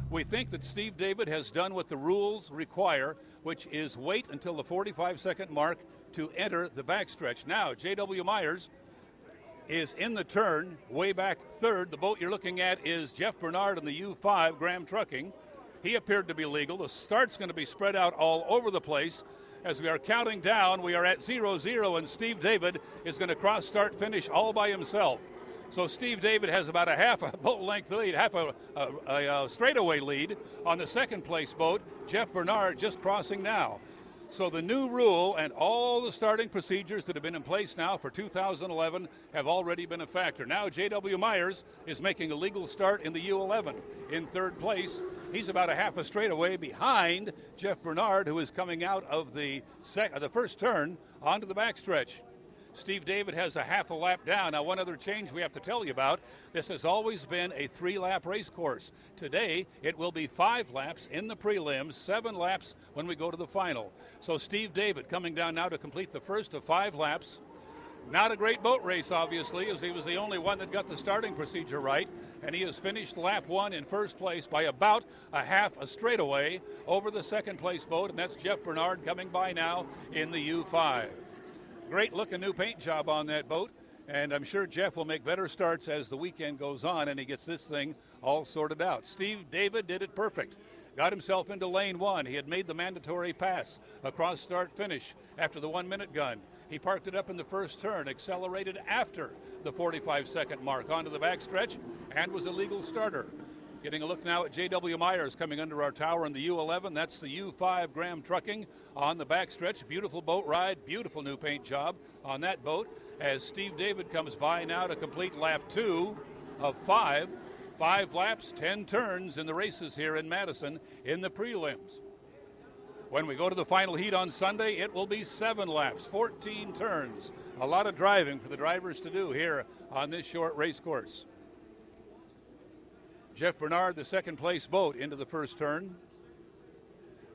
We think that Steve David has done what the rules require, which is wait until the 45-second mark to enter the backstretch. Now, J.W. Myers is in the turn, way back third. The boat you're looking at is Jeff Bernard in the U5 Graham Trucking. He appeared to be legal. The start's going to be spread out all over the place. As we are counting down, we are at 0-0, and Steve David is going to cross start finish all by himself. So Steve David has about a half a boat length lead, half a straightaway lead on the second place boat. Jeff Bernard just crossing now. So the new rule and all the starting procedures that have been in place now for 2011 have already been a factor. Now J.W. Myers is making a legal start in the U11 in third place. He's about a half a straightaway behind Jeff Bernard, who is coming out of the first turn onto the backstretch. Steve David has a half a lap down. Now, one other change we have to tell you about. This has always been a 3-lap race course. Today, it will be 5 laps in the prelims, 7 laps when we go to the final. So Steve David coming down now to complete the first of 5 laps. Not a great boat race, obviously, as he was the only one that got the starting procedure right. And he has finished lap 1 in first place by about a half a straightaway over the second place boat. And that's Jeff Bernard coming by now in the U5. Great looking new paint job on that boat, and I'm sure Jeff will make better starts as the weekend goes on and he gets this thing all sorted out. Steve David did it perfect. Got himself into lane 1. He had made the mandatory pass across start finish after the 1-minute gun. He parked it up in the first turn, accelerated after the 45-second mark onto the backstretch, and was a legal starter. Getting a look now at J.W. Myers coming under our tower in the U11. That's the U5 Graham Trucking on the backstretch. Beautiful boat ride, beautiful new paint job on that boat as Steve David comes by now to complete lap 2 of 5. 5 laps, 10 turns in the races here in Madison in the prelims. When we go to the final heat on Sunday, it will be 7 laps, 14 turns. A lot of driving for the drivers to do here on this short race course. Jeff Bernard, the second place boat, into the first turn.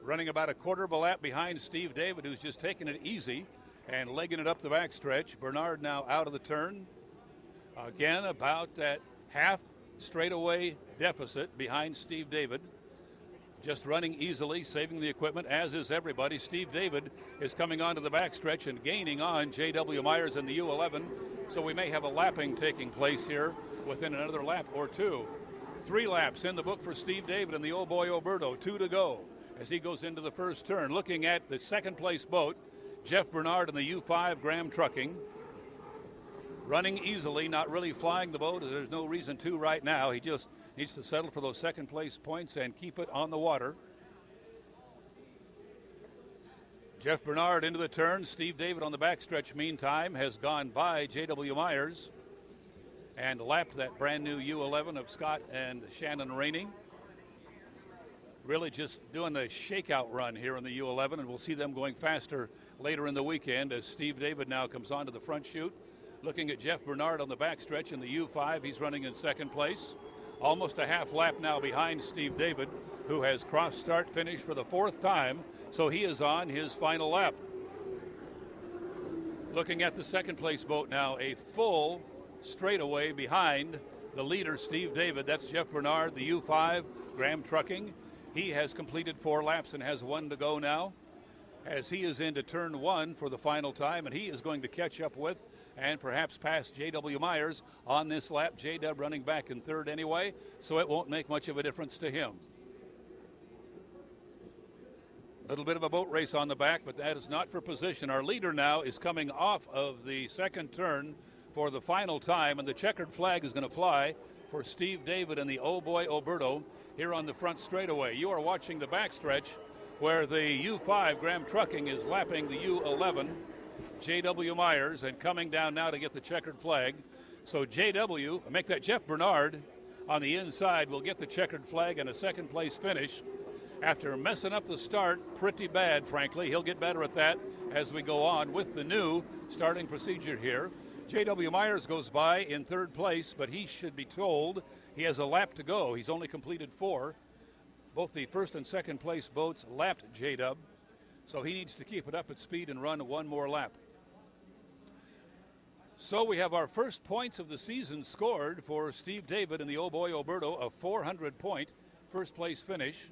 Running about a quarter of a lap behind Steve David, who's just taking it easy and legging it up the backstretch. Bernard now out of the turn. Again, about that half straightaway deficit behind Steve David. Just running easily, saving the equipment, as is everybody. Steve David is coming onto the backstretch and gaining on J.W. Myers in the U11. So we may have a lapping taking place here within another lap or two. 3 laps in the book for Steve David and the old boy Oberto. 2 to go as he goes into the first turn. Looking at the second place boat, Jeff Bernard in the U5 Graham Trucking. Running easily, not really flying the boat. There's no reason to right now. He just needs to settle for those second place points and keep it on the water. Jeff Bernard into the turn. Steve David on the backstretch, meantime, has gone by J.W. Myers and lapped that brand new U11 of Scott and Shannon Rainey. Really just doing the shakeout run here in the U11, and we'll see them going faster later in the weekend as Steve David now comes onto the front chute. Looking at Jeff Bernard on the backstretch in the U5, he's running in second place. Almost a half lap now behind Steve David, who has cross start finish for the 4th time, so he is on his final lap. Looking at the second place boat now, a full straightaway behind the leader, Steve David. That's Jeff Bernard, the U5 Graham Trucking. He has completed 4 laps and has 1 to go now as he is into turn 1 for the final time, and he is going to catch up with and perhaps pass J.W. Myers on this lap. J-Dub running back in 3rd anyway, so it won't make much of a difference to him. A little bit of a boat race on the back, but that is not for position. Our leader now is coming off of the second turn for the final time, and the checkered flag is going to fly for Steve David and the old boy Oberto here on the front straightaway. You are watching the backstretch where the U5 Graham Trucking is lapping the U11 J.W. Myers and coming down now to get the checkered flag. So J.W., make that Jeff Bernard on the inside, will get the checkered flag and a second place finish after messing up the start pretty bad, frankly. He'll get better at that as we go on with the new starting procedure here. J.W. Myers goes by in 3rd place, but he should be told he has a lap to go. He's only completed 4. Both the first and second place boats lapped J-Dub, so he needs to keep it up at speed and run 1 more lap. So we have our first points of the season scored for Steve David and the old boy Oberto, a 400-point first place finish.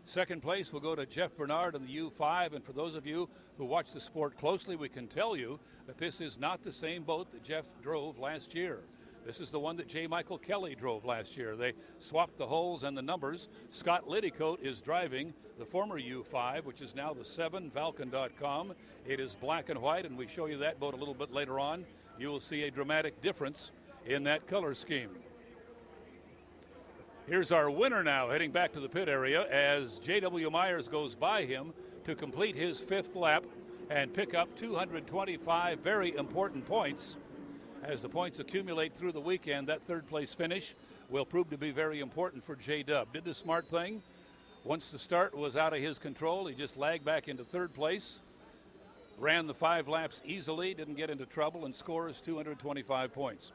Second place will go to Jeff Bernard in the U5, and for those of you who watch the sport closely, we can tell you that this is not the same boat that Jeff drove last year. This is the one that J. Michael Kelly drove last year. They swapped the holes and the numbers. Scott Liddycoat is driving the former U5, which is now the 7 Valken.com. It is black and white, and we show you that boat a little bit later on. You will see a dramatic difference in that color scheme. Here's our winner now, heading back to the pit area as J.W. Myers goes by him to complete his 5th lap and pick up 225 very important points. As the points accumulate through the weekend, that 3rd place finish will prove to be very important for J-Dub. Did the smart thing. Once the start was out of his control, he just lagged back into 3rd place, ran the 5 laps easily, didn't get into trouble, and scores 225 points.